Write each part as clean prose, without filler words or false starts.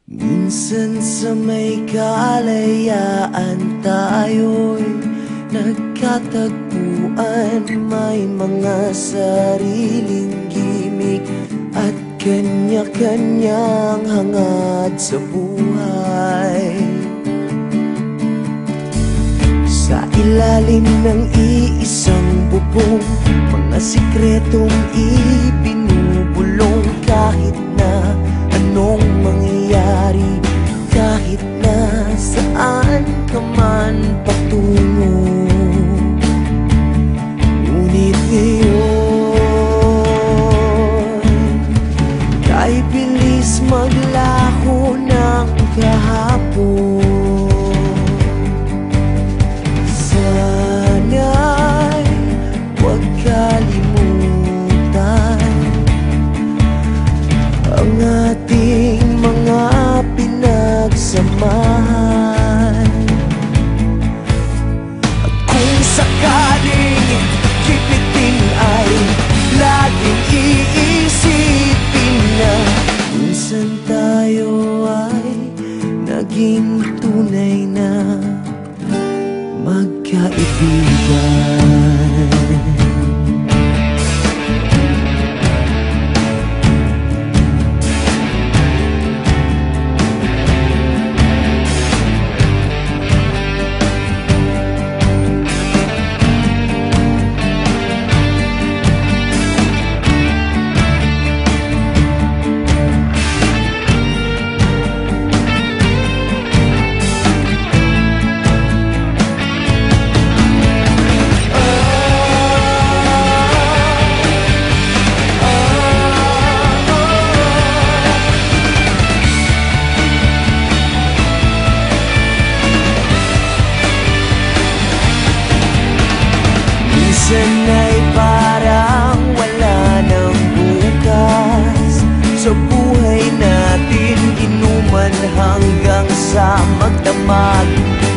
Minsan sa may kalayaan tayo'y nagkatagpuan. May mga sariling gimik at kanya-kanyang hangad sa buhay. Sa ilalim ng iisang bubong, mga sikretong ibinubulong. Kahit na anong mangyayari, kahit na saan ka man patungo, ngunit ngayon kay bilis maglaho ng kahapon. Sana'y huwag kalimutan ang ating mga pinagsamahan. At kung sakaling kipitin ay laging iisipin na minsan tayo ay naging tunay na magkaibigan. Minsan ay parang wala ng bukas sa buhay natin. Inuman hanggang sa magdamag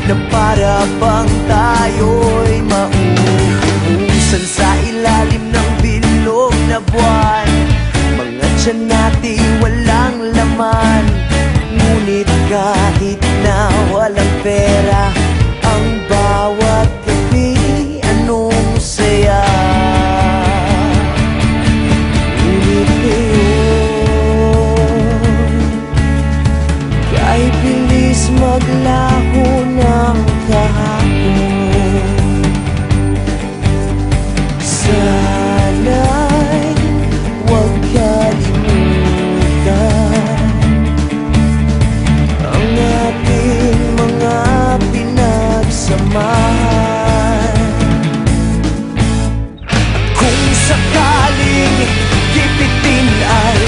na para bang tayo'y mauubusan sa ilalim ng bilog na buwan. Mga tiyan natin walang laman, ngunit kahit na walang pera, ang bawat gabi anong saya. Ngunit ngayon kay bilis maglaho ng kahapon. Sana'y huwag kalimutan ang ating mga pinagsamahan. Kung sakaling gipitin ay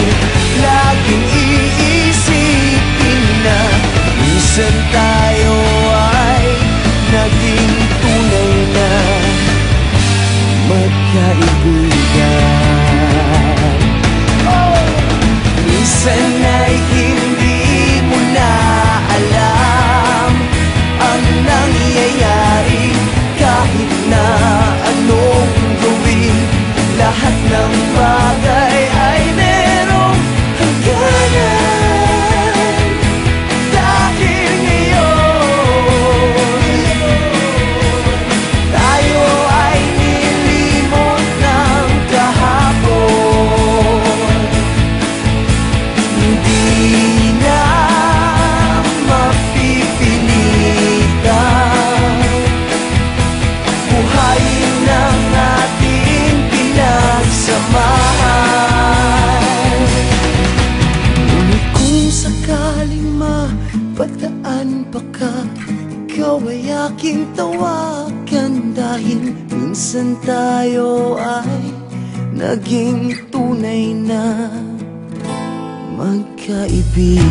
laging iisipin na minsan tayo ay naging tunay na magkaibigan. Minsan ay hindi mo na alam ang nangyayari. Kahit na anong gawin, lahat ng bagay ay merong hangganan. Dahil ngayon tayo ay nilimot ng kahapon. Hindi na mapipilitan buhayin ng ating pinagsamahan. Ngunit kung sakaling mapadaan pa ka, ikaw ay aking tawagan. Dahil minsan tayo ay naging tunay na magkaibigan.